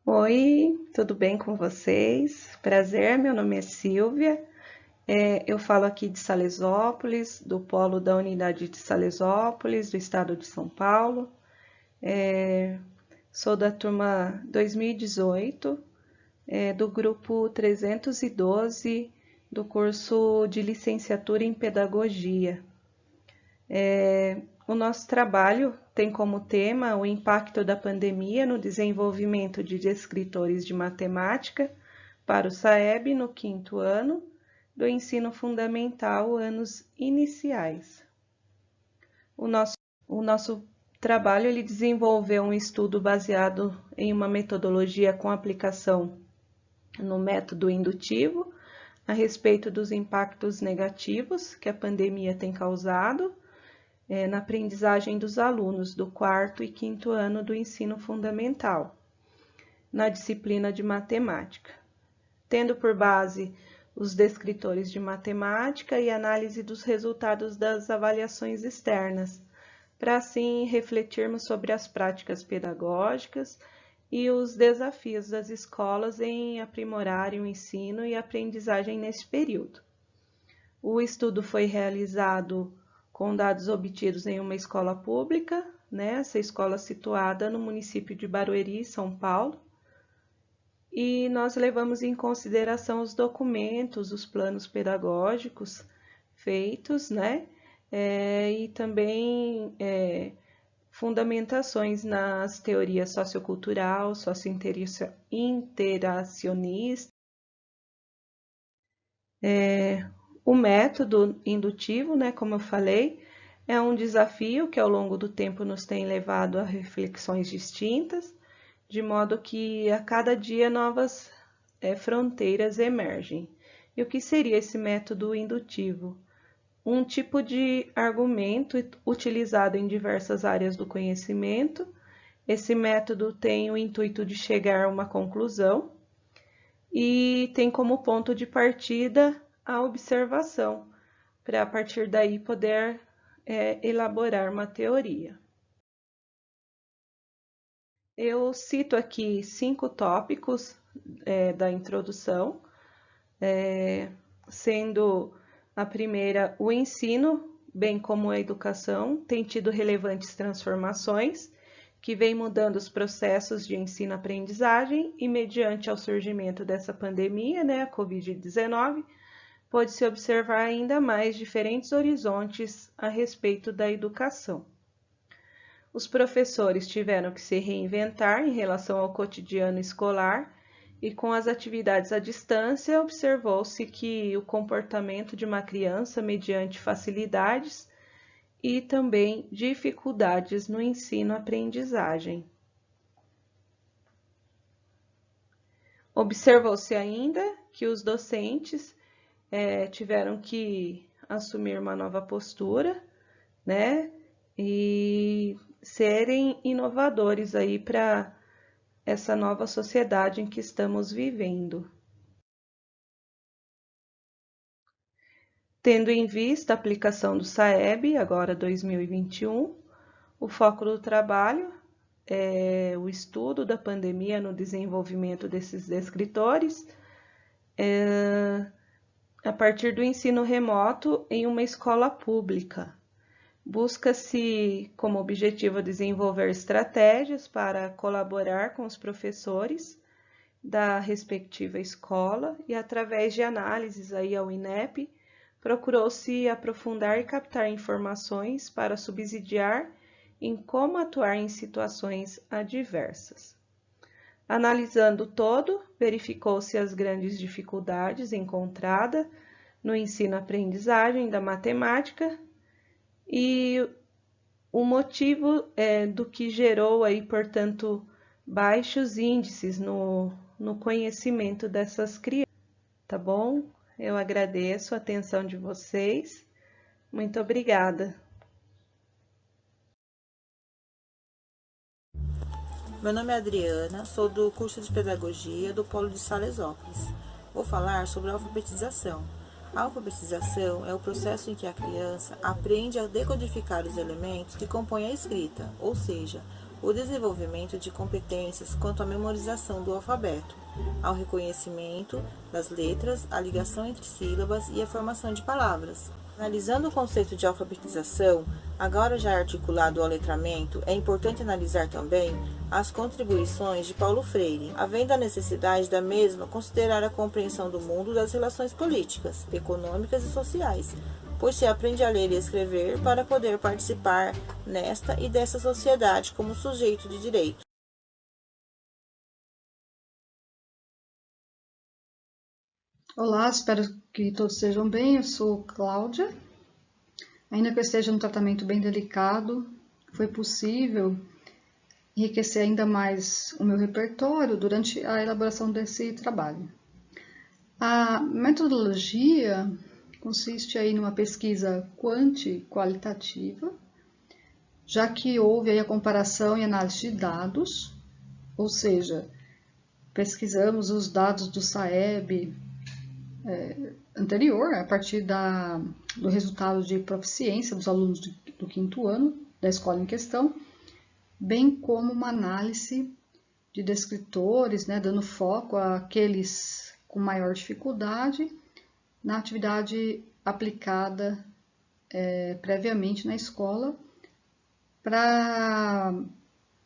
Oi, tudo bem com vocês? Prazer, meu nome é Silvia. Eu falo aqui de Salesópolis, do polo da unidade de Salesópolis, do estado de São Paulo. Sou da turma 2018, do grupo 312, do curso de licenciatura em Pedagogia. O nosso trabalho tem como tema o impacto da pandemia no desenvolvimento de descritores de matemática para o SAEB no quinto ano do ensino fundamental, anos iniciais. O nosso trabalho ele desenvolveu um estudo baseado em uma metodologia com aplicação no método indutivo a respeito dos impactos negativos que a pandemia tem causado na aprendizagem dos alunos do quarto e quinto ano do ensino fundamental, na disciplina de matemática, tendo por base os descritores de matemática e análise dos resultados das avaliações externas, para assim refletirmos sobre as práticas pedagógicas e os desafios das escolas em aprimorarem o ensino e a aprendizagem nesse período. O estudo foi realizado com dados obtidos em uma escola pública, essa escola situada no município de Barueri, São Paulo, e nós levamos em consideração os documentos, os planos pedagógicos feitos, e também fundamentações nas teorias sociocultural, socio-interacionista. O método indutivo, como eu falei, é um desafio que ao longo do tempo nos tem levado a reflexões distintas, de modo que a cada dia novas fronteiras emergem. E o que seria esse método indutivo? Um tipo de argumento utilizado em diversas áreas do conhecimento. Esse método tem o intuito de chegar a uma conclusão e tem como ponto de partida a observação, para a partir daí poder elaborar uma teoria. Eu cito aqui 5 tópicos da introdução, sendo a primeira o ensino, bem como a educação, tem tido relevantes transformações que vem mudando os processos de ensino-aprendizagem e mediante ao surgimento dessa pandemia, a Covid-19, pode-se observar ainda mais diferentes horizontes a respeito da educação. Os professores tiveram que se reinventar em relação ao cotidiano escolar e com as atividades à distância observou-se que o comportamento de uma criança mediante facilidades e também dificuldades no ensino-aprendizagem. Observou-se ainda que os docentes tiveram que assumir uma nova postura, e serem inovadores aí para essa nova sociedade em que estamos vivendo. Tendo em vista a aplicação do SAEB, agora 2021, o foco do trabalho é o estudo da pandemia no desenvolvimento desses descritores, a partir do ensino remoto em uma escola pública. Busca-se como objetivo desenvolver estratégias para colaborar com os professores da respectiva escola e através de análises aí ao INEP, procurou-se aprofundar e captar informações para subsidiar em como atuar em situações adversas. Analisando o todo, verificou-se as grandes dificuldades encontradas no ensino-aprendizagem da matemática e o motivo do que gerou aí, portanto, baixos índices no conhecimento dessas crianças, tá bom? Eu agradeço a atenção de vocês. Muito obrigada. Meu nome é Adriana, sou do curso de Pedagogia do Polo de Salesópolis. Vou falar sobre a alfabetização. A alfabetização é o processo em que a criança aprende a decodificar os elementos que compõem a escrita, ou seja, o desenvolvimento de competências quanto à memorização do alfabeto, ao reconhecimento das letras, a ligação entre sílabas e a formação de palavras. Analisando o conceito de alfabetização, agora já articulado ao letramento, é importante analisar também as contribuições de Paulo Freire, havendo a necessidade da mesma considerar a compreensão do mundo das relações políticas, econômicas e sociais, pois se aprende a ler e escrever para poder participar nesta e dessa sociedade como sujeito de direito. Olá, espero que todos estejam bem. Eu sou Cláudia. Ainda que eu esteja num tratamento bem delicado, foi possível enriquecer ainda mais o meu repertório durante a elaboração desse trabalho. A metodologia consiste aí numa pesquisa qualitativa, já que houve aí a comparação e análise de dados, ou seja, pesquisamos os dados do SAEB anterior, a partir do resultado de proficiência dos alunos do 5º ano da escola em questão, bem como uma análise de descritores, dando foco àqueles com maior dificuldade na atividade aplicada previamente na escola, para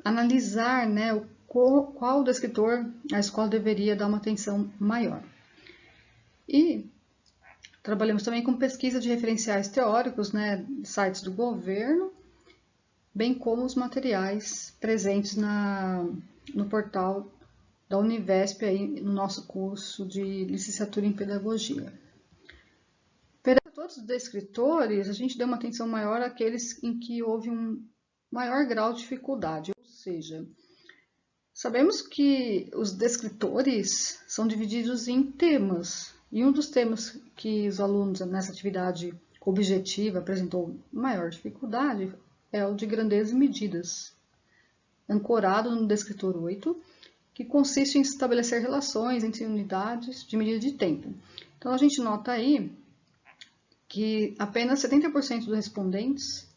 analisar qual descritor a escola deveria dar uma atenção maior. E trabalhamos também com pesquisa de referenciais teóricos, sites do governo, bem como os materiais presentes no portal da Univesp, aí, no nosso curso de licenciatura em pedagogia. Para todos os descritores, a gente deu uma atenção maior àqueles em que houve um maior grau de dificuldade, ou seja, sabemos que os descritores são divididos em temas, e um dos temas que os alunos nessa atividade objetiva apresentou maior dificuldade é o de grandezas e medidas, ancorado no descritor 8, que consiste em estabelecer relações entre unidades de medida de tempo. Então, a gente nota aí que apenas 70% dos respondentes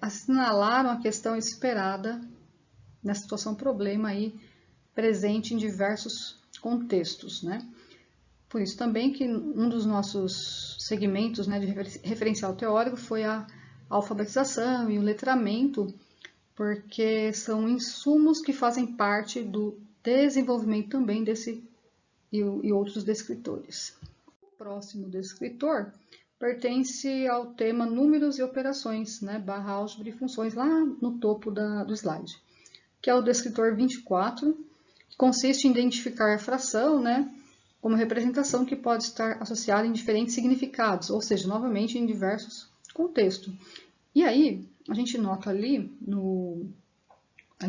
assinalaram a questão esperada na situação problema aí presente em diversos contextos, Por isso também que um dos nossos segmentos de referencial teórico foi a alfabetização e o letramento, porque são insumos que fazem parte do desenvolvimento também desse e outros descritores. O próximo descritor pertence ao tema números e operações, barra álgebra e funções, lá no topo do slide, que é o descritor 24, que consiste em identificar a fração, como representação que pode estar associada em diferentes significados, ou seja, novamente em diversos contextos. E aí, a gente nota ali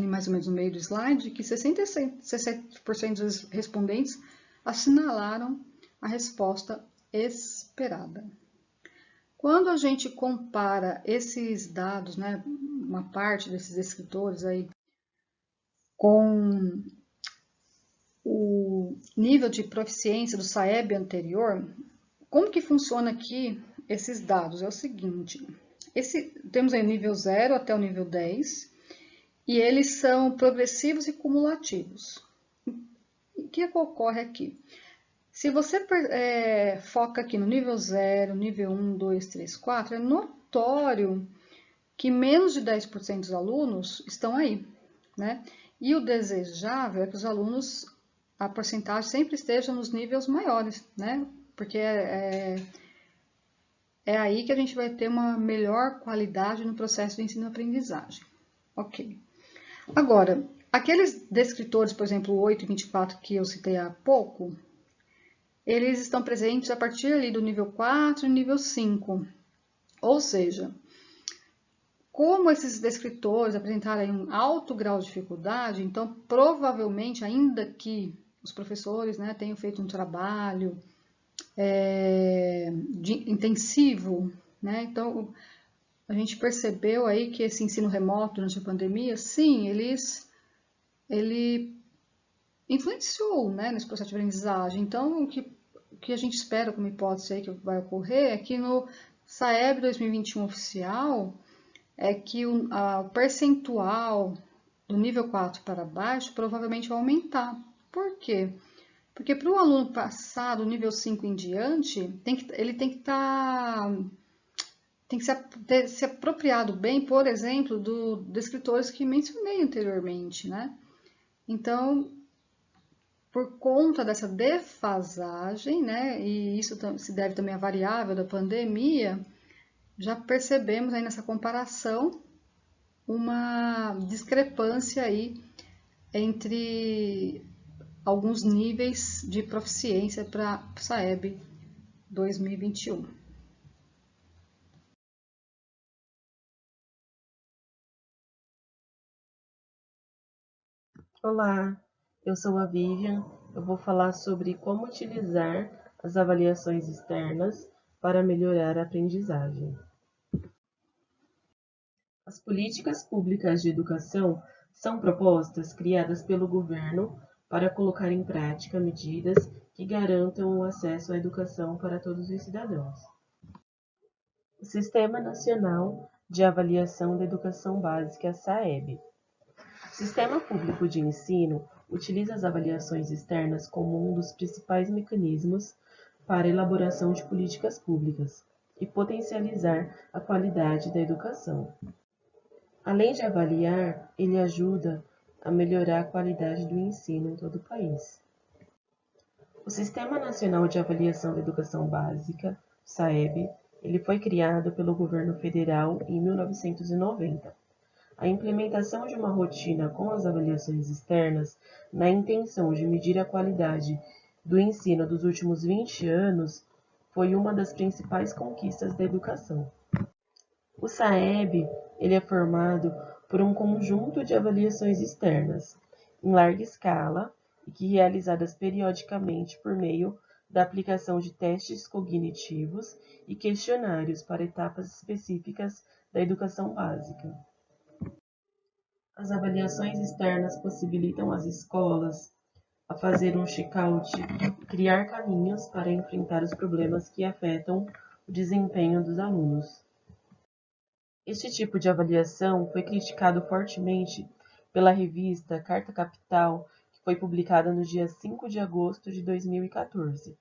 mais ou menos no meio do slide, que 67% dos respondentes assinalaram a resposta esperada. Quando a gente compara esses dados, uma parte desses descritores aí, com o nível de proficiência do SAEB anterior, como que funciona aqui esses dados? É o seguinte, temos aí o nível 0 até o nível 10, e eles são progressivos e cumulativos. O que ocorre aqui? Se você foca aqui no nível 0, nível 1, 2, 3, 4, é notório que menos de 10% dos alunos estão aí, E o desejável é que os alunos, a porcentagem sempre esteja nos níveis maiores, Porque é aí que a gente vai ter uma melhor qualidade no processo de ensino-aprendizagem. Ok. Agora, aqueles descritores, por exemplo, 8 e 24 que eu citei há pouco, eles estão presentes a partir ali do nível 4 e nível 5. Ou seja, como esses descritores apresentarem um alto grau de dificuldade, então provavelmente, ainda que os professores tenham feito um trabalho intensivo, então a gente percebeu aí que esse ensino remoto durante a pandemia, sim, ele influenciou nesse processo de aprendizagem. Então, o que a gente espera como hipótese aí que vai ocorrer é que no SAEB 2021 oficial, é que o percentual do nível 4 para baixo provavelmente vai aumentar. Por quê? Porque para o aluno passar do nível 5 em diante, ele tem que ter se apropriado bem, por exemplo, dos escritores que mencionei anteriormente, né? Então, por conta dessa defasagem, né, e isso se deve também à variável da pandemia, já percebemos aí nessa comparação uma discrepância aí entre alguns níveis de proficiência para SAEB 2021. Olá, eu sou a Vivian. Eu vou falar sobre como utilizar as avaliações externas para melhorar a aprendizagem. As políticas públicas de educação são propostas criadas pelo governo para colocar em prática medidas que garantam o acesso à educação para todos os cidadãos. O Sistema Nacional de Avaliação da Educação Básica, SAEB. O Sistema Público de Ensino utiliza as avaliações externas como um dos principais mecanismos para a elaboração de políticas públicas e potencializar a qualidade da educação. Além de avaliar, ele ajuda a melhorar a qualidade do ensino em todo o país. O Sistema Nacional de Avaliação da Educação Básica, SAEB, ele foi criado pelo governo federal em 1990. A implementação de uma rotina com as avaliações externas, na intenção de medir a qualidade do ensino dos últimos 20 anos, foi uma das principais conquistas da educação. O SAEB ele é formado por um conjunto de avaliações externas, em larga escala, e que realizadas periodicamente por meio da aplicação de testes cognitivos e questionários para etapas específicas da educação básica. As avaliações externas possibilitam às escolas a fazer um check-out e criar caminhos para enfrentar os problemas que afetam o desempenho dos alunos. Este tipo de avaliação foi criticado fortemente pela revista Carta Capital, que foi publicada no dia 5 de agosto de 2014.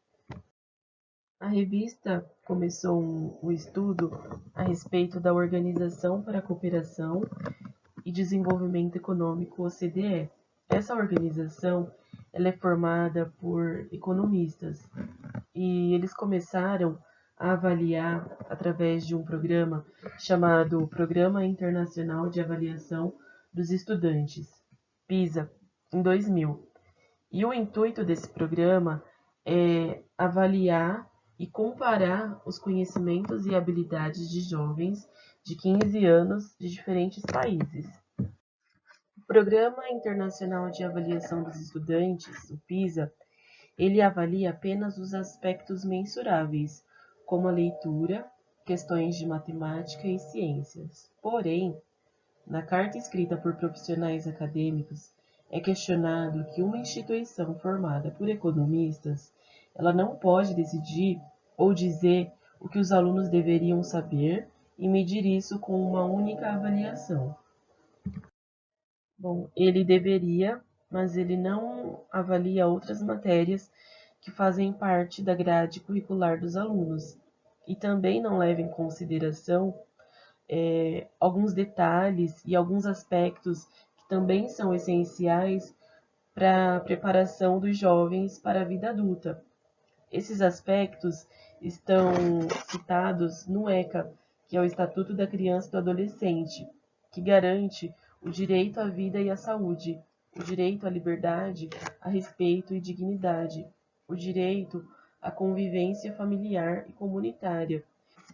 A revista começou um estudo a respeito da Organização para a Cooperação e Desenvolvimento Econômico, OCDE. Essa organização ela é formada por economistas e eles começaram a avaliar através de um programa chamado Programa Internacional de Avaliação dos Estudantes, PISA, em 2000. E o intuito desse programa é avaliar e comparar os conhecimentos e habilidades de jovens de 15 anos de diferentes países. O Programa Internacional de Avaliação dos Estudantes, o PISA, ele avalia apenas os aspectos mensuráveis, como a leitura, questões de matemática e ciências. Porém, na carta escrita por profissionais acadêmicos, é questionado que uma instituição formada por economistas, ela não pode decidir ou dizer o que os alunos deveriam saber e medir isso com uma única avaliação. Bom, ele deveria, mas ele não avalia outras matérias que fazem parte da grade curricular dos alunos e também não leva em consideração alguns detalhes e alguns aspectos que também são essenciais para a preparação dos jovens para a vida adulta. Esses aspectos estão citados no ECA, que é o Estatuto da Criança e do Adolescente, que garante o direito à vida e à saúde, o direito à liberdade, a respeito e dignidade, o direito à convivência familiar e comunitária,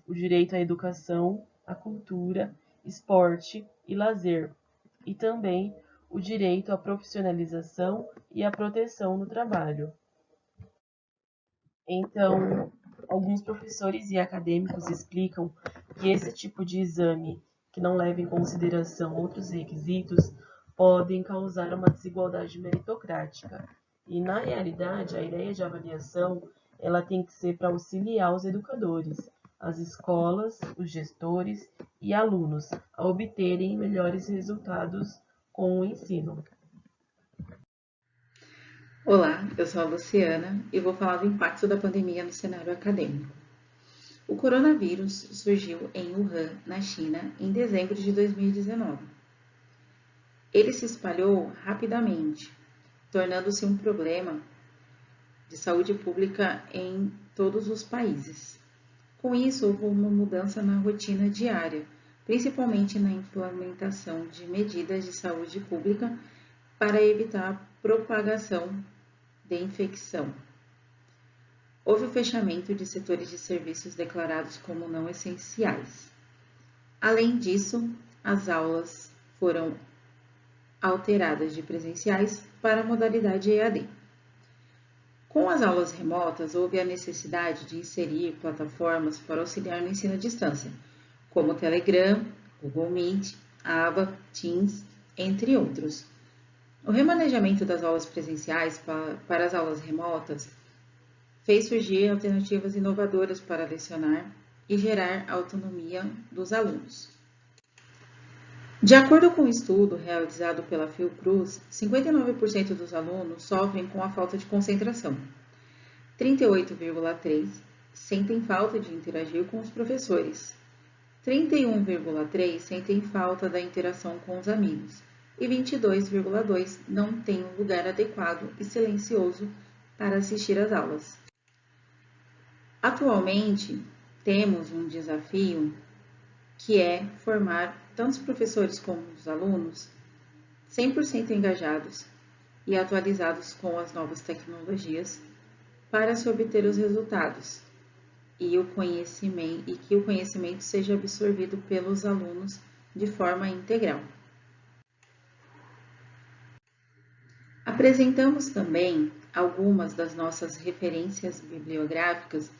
o direito à educação, à cultura, esporte e lazer, e também o direito à profissionalização e à proteção no trabalho. Então, alguns professores e acadêmicos explicam que esse tipo de exame, que não leva em consideração outros requisitos, podem causar uma desigualdade meritocrática. E, na realidade, a ideia de avaliação ela tem que ser para auxiliar os educadores as escolas, os gestores e alunos a obterem melhores resultados com o ensino. Olá, eu sou a Luciana e vou falar do impacto da pandemia no cenário acadêmico. O coronavírus surgiu em Wuhan, na China, em dezembro de 2019. Ele se espalhou rapidamente, tornando-se um problema de saúde pública em todos os países. Com isso, houve uma mudança na rotina diária, principalmente na implementação de medidas de saúde pública para evitar a propagação de infecção. Houve o fechamento de setores de serviços declarados como não essenciais. Além disso, as aulas foram alteradas de presenciais para a modalidade EAD. Com as aulas remotas, houve a necessidade de inserir plataformas para auxiliar no ensino à distância, como o Telegram, Google Meet, Aba, Teams, entre outros. O remanejamento das aulas presenciais para as aulas remotas fez surgir alternativas inovadoras para lecionar e gerar autonomia dos alunos. De acordo com um estudo realizado pela Fiocruz, 59% dos alunos sofrem com a falta de concentração. 38,3% sentem falta de interagir com os professores. 31,3% sentem falta da interação com os amigos. E 22,2% não têm um lugar adequado e silencioso para assistir às aulas. Atualmente, temos um desafio que é formar tanto os professores como os alunos 100% engajados e atualizados com as novas tecnologias para se obter os resultados e que o conhecimento seja absorvido pelos alunos de forma integral. Apresentamos também algumas das nossas referências bibliográficas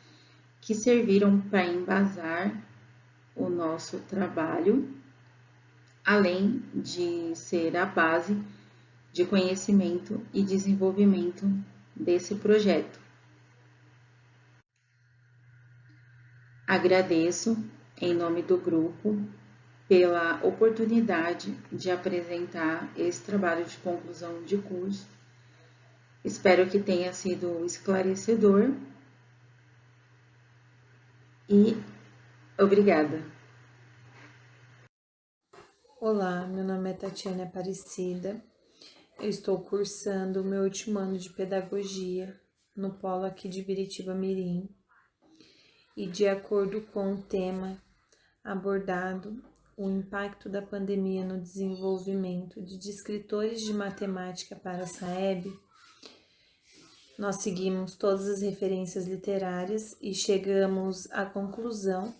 que serviram para embasar o nosso trabalho, além de ser a base de conhecimento e desenvolvimento desse projeto. Agradeço, em nome do grupo, pela oportunidade de apresentar esse trabalho de conclusão de curso. Espero que tenha sido esclarecedor e obrigada. Olá, meu nome é Tatiana Aparecida. Eu estou cursando o meu último ano de pedagogia no polo aqui de Biritiba Mirim. E de acordo com o tema abordado, o impacto da pandemia no desenvolvimento de descritores de matemática para a SAEB, nós seguimos todas as referências literárias e chegamos à conclusão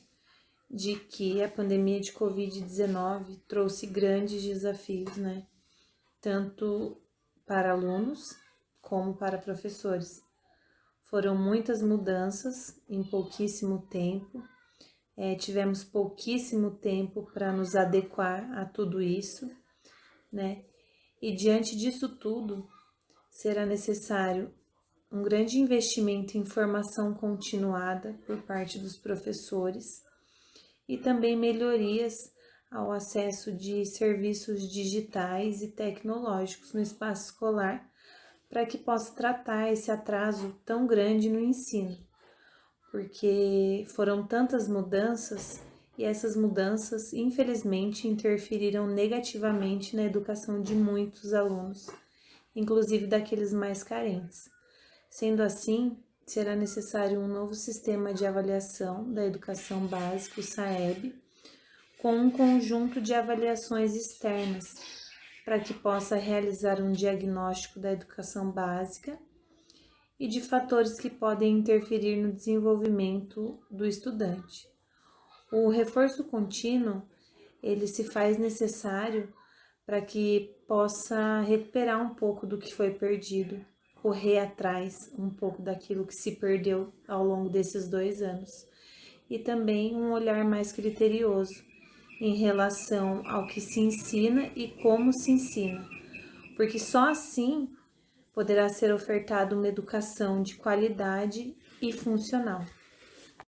de que a pandemia de Covid-19 trouxe grandes desafios, tanto para alunos como para professores. Foram muitas mudanças em pouquíssimo tempo, tivemos pouquíssimo tempo para nos adequar a tudo isso, E diante disso tudo, será necessário um grande investimento em formação continuada por parte dos professores e também melhorias ao acesso de serviços digitais e tecnológicos no espaço escolar para que possa tratar esse atraso tão grande no ensino, porque foram tantas mudanças e essas mudanças, infelizmente, interferiram negativamente na educação de muitos alunos, inclusive daqueles mais carentes. Sendo assim, será necessário um novo sistema de avaliação da educação básica, o SAEB, com um conjunto de avaliações externas, para que possa realizar um diagnóstico da educação básica e de fatores que podem interferir no desenvolvimento do estudante. O reforço contínuo, ele se faz necessário para que possa recuperar um pouco do que foi perdido, correr atrás um pouco daquilo que se perdeu ao longo desses 2 anos, e também um olhar mais criterioso em relação ao que se ensina e como se ensina, porque só assim poderá ser ofertada uma educação de qualidade e funcional.